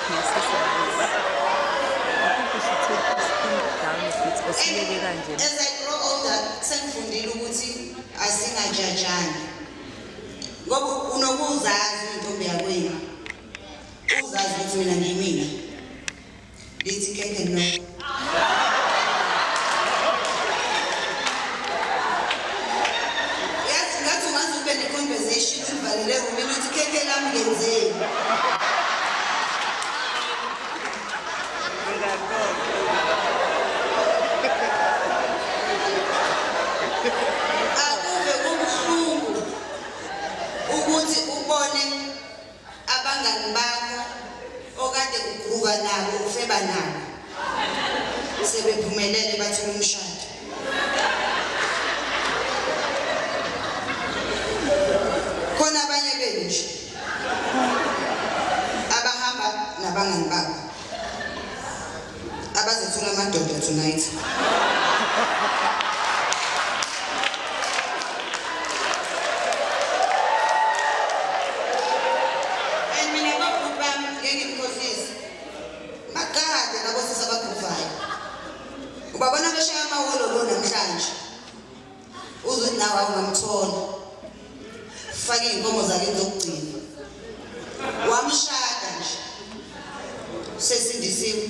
Yes, yes. I think we should take this thing down a bit. Osiyeke kanje. As I grow older, sengifundile ukuthi asingajajani. Ngoba unokuzazi intombi yakwenu. Uzazi ukuthi mina ngiyimina. Lithi keke no. Yathi ngathi manje ube ne conversation uvalele kumina ukuthi keke lami ngenzeni. Akuve kubuhlungu ukuthi ubone abangani bakho okade ugruva nabo ufeba nabo sebephumelele bathola umshado. Khona abanye benu nje abahamba nabangani babo abazethola amadoda tonight. Ubabona beshaya amaholo lo namhlanje uzothi nawe ungamthola fake inkomo zakhe zokugcina wamshada nje sesindisiwe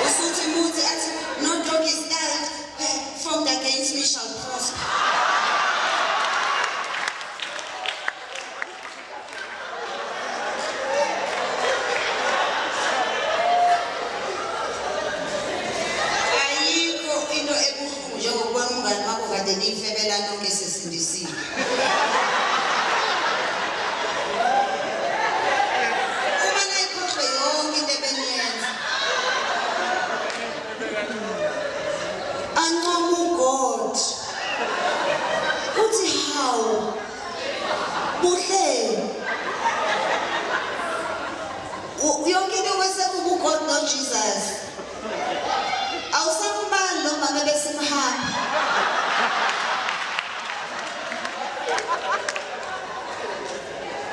usuthi muthi athi no dog is died formed against me shall prosper. Nifebela nonke sesindisiwe. Uma nayikhohlwe yonke into ebeniyenza. Anqamu God. Uthi how? Buhle. Yonke into kwesekuba uGod no Jesus. Awusambali lo mama besimhamba.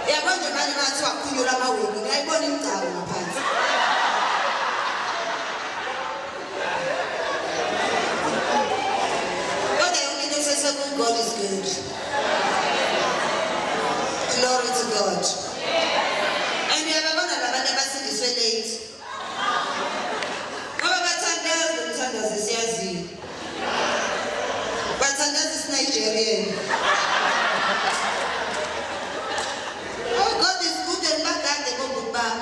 Yabanje manje bathi wakhunyula amawini ngiyayibona imigcawu ngaphansi. Kodwa yonke into sesekuba God is good. Glory to God. And uyababona labantu abasindiswe late. Ngoba bathandaza umthandazo siyaziyo. Bathandaza isiNigerian. Oh, God is good and bad and they go goodbye.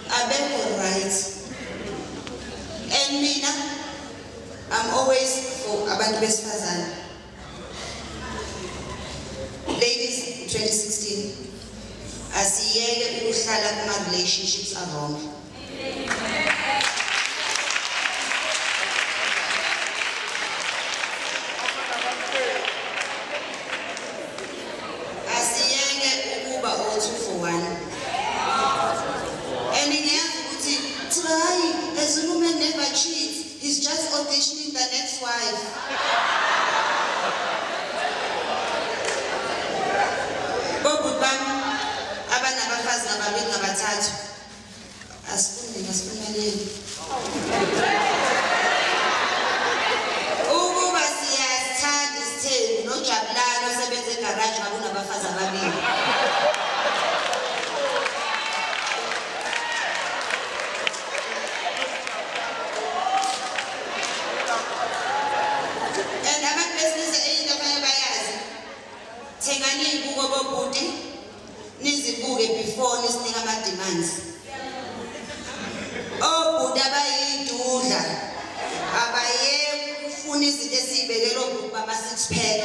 I beg for right. And Mina, I'm always for abantu besifazane. Ladies, in 2016, asiyeke ukuhlala kuma relationships around. As a woman never cheats, he's just auditioning the next wife. Bobu bam, abana bafazi ngababili ngabathathu. Asiphumeleli. Ukuba siyasithanda isithembu noJabulani osebenza egarage ngakunabafazi ababili. Thengani ibuko bobuti nizibuke before nisinika ama demands. Obhuti abayidudla abayeke ukufuna izinto esizibekela obhuti baba 6 pack.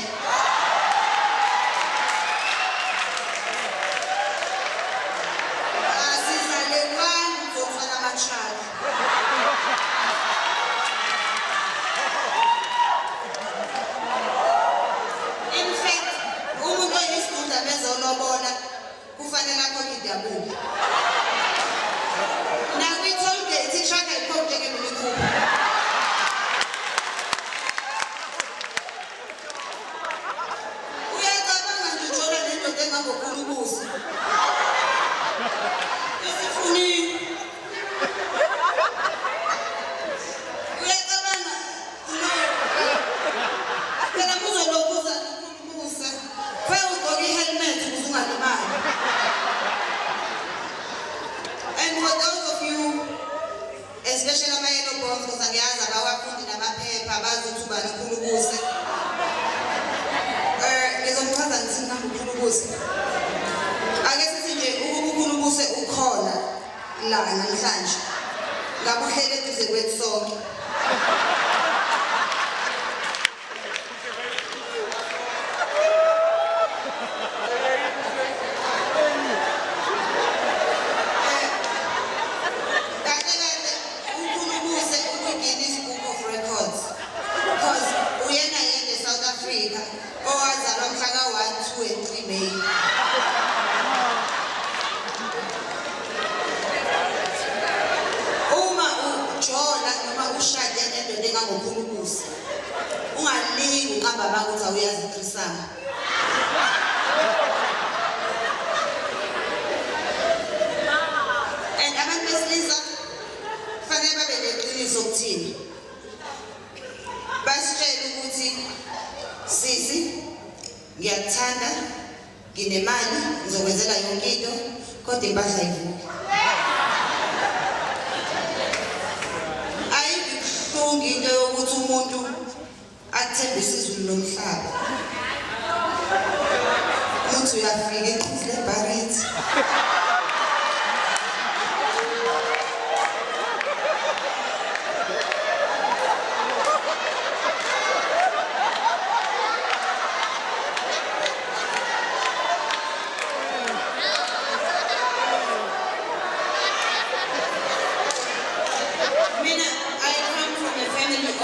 Asizalelwani ukufana amachaka. Kufanele akhokhe idabuko. Nakwitholge ithishaka ikhokhe ngemilikhulu. Uyacabanga nje uthola nendoda ngokhulu ukusa. Isifuni. Uyacabanga no. Phela kuzolokuza ukusa. Kufanele ugqoke ihelmet ukuze ungalimali. And for those of you, especially ama-yellow bonds, because angiyazi abawafundi namaphepha abazuthi ubani ukhulukuse. Ngizomchaza ngithini nami ukhulukuse. Ake sithi nje ukhulukuse ukhona la namhlanje. Ngabe uhlele eduze kwethu sonke. Owazalwa mhla ka-1, 2 and 3 May. Uma ujola noma ushade nendoda engangokhulukuzi, ungalingi uqamba abantu ukuthi awuyazi iKrisama. And abantu besilisa kufanele babe neqiniso kuthina. Basitshela ukuthi sisi ngiyakuthanda, nginemali, ngizokwenzela yonke into, kodwa impahla ivuke. Ayibuhlungu into yokuthi umuntu athembise izulu nomhlaba. Umuntu uyafika eqhizi lebharethi.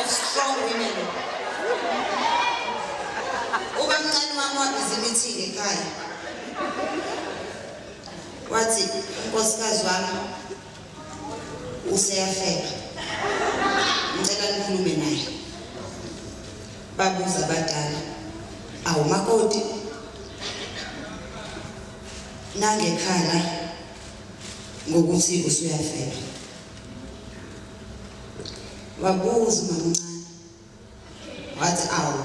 Strong women. Ubamncane wami wabizimithile ekhaya. Wathi unkosikazi wami useyafela. Ngicela nikhulume naye. Babuza abadala. Awu makoti. Nangekhala ngokuthi usuyafela. Wabuza umamncane. Wathi awu.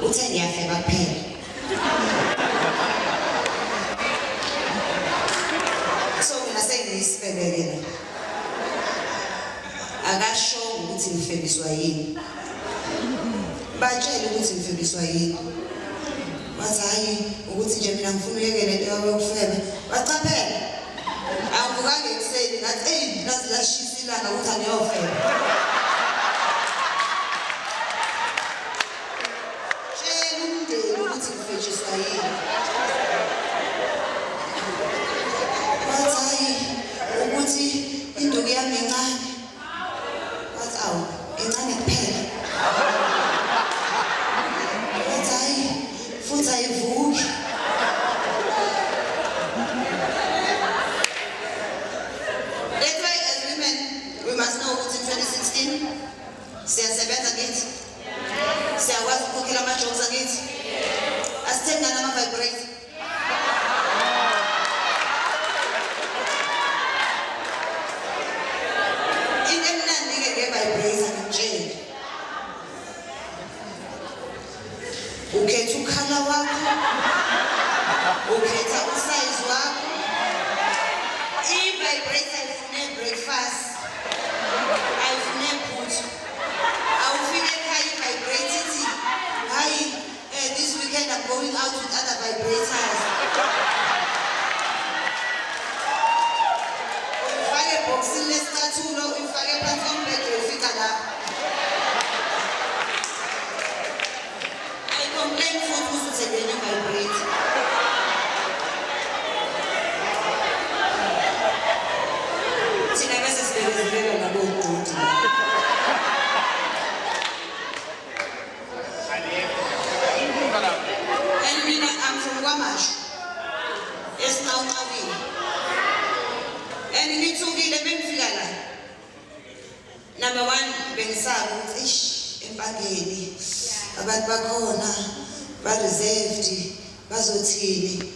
Uthe ngiyafela kuphela. So mina sengiyisibelekela. Akasho ukuthi ngifeliswa yini. Batshele ukuthi ngifeliswa yini. Wathi hayi ukuthi nje mina ngifuna uyekele into yokufela. Bacaphela. Angivukanga ekuseni ngathi hey nazi lashisa ilanga ukuthi angiyofela. Tshela umndeni ukuthi ngifetshiswa yini. Wathi hayi ukuthi induku yami encane. Wathi awu encane kuphela. Wathi hayi futhi ayivuki. We must know ukuthi in 2016 siyasebenza kithi. Siyakwazi ukukhokhela ama-jobs akithi. Asithengana ama-vibrator. Into emnandi-ke nge-vibrator ngitshele. Ukhetha ukhala wakho. Ukhetha usize wakho. I-vibrator ifune breakfast. Ayifune phuthu. Awufike ekhaya i-vibrate ithi hayi this weekend I'm going out with other vibrators. Uyifake ebhokisini lesicathulo, uyifake phansi kombhede uyofika lapho. Ayicomplain futhi ukuthi uthengene i-vibrator. Thina bese sibekezela nabo uqondi. And mina I'm from KwaMashu. Esinqawuqawini. And ngithukile bengifika la. Number 1 bengisaba ukuthi empangeni abantu bakhona ba reserved bazothini.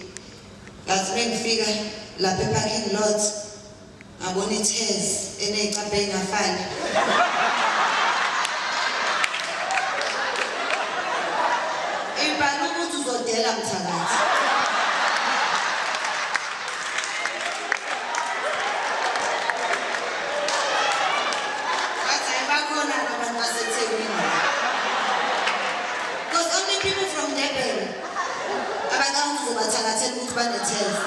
Ngathi mengifika lapha eparking lot ngabona ithezi eneyicaphe engafani. Ibani ukuthi uzodela mthakathi. Athi bakhona abantu baseThekwini. Because only people from Durban abacanga ukuzobathakathela ukuthi banethezi.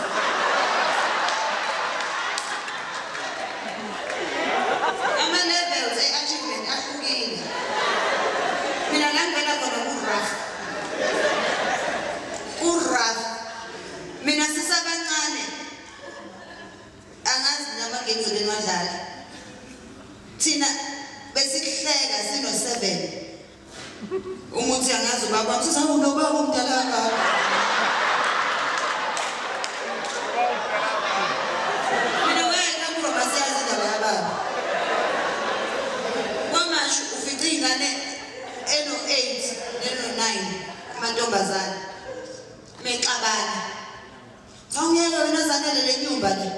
Ama-levels e-achievement ahlukile. Mina la ngivela khona ku-rough. Ku-rough. Mina sisabancane. Angazi nama-games ebenwadlala. Thina besikuhleka sino-7. Umuthi angazi ubaba wami sisawu nobaba omdala kangaka. Mina wena kuba siyazi indaba yababa. Kwamashu ufica ingane eno-8 neno-9 amantombazane. Mexabana. Sawungeke wena zanele le nyumba le.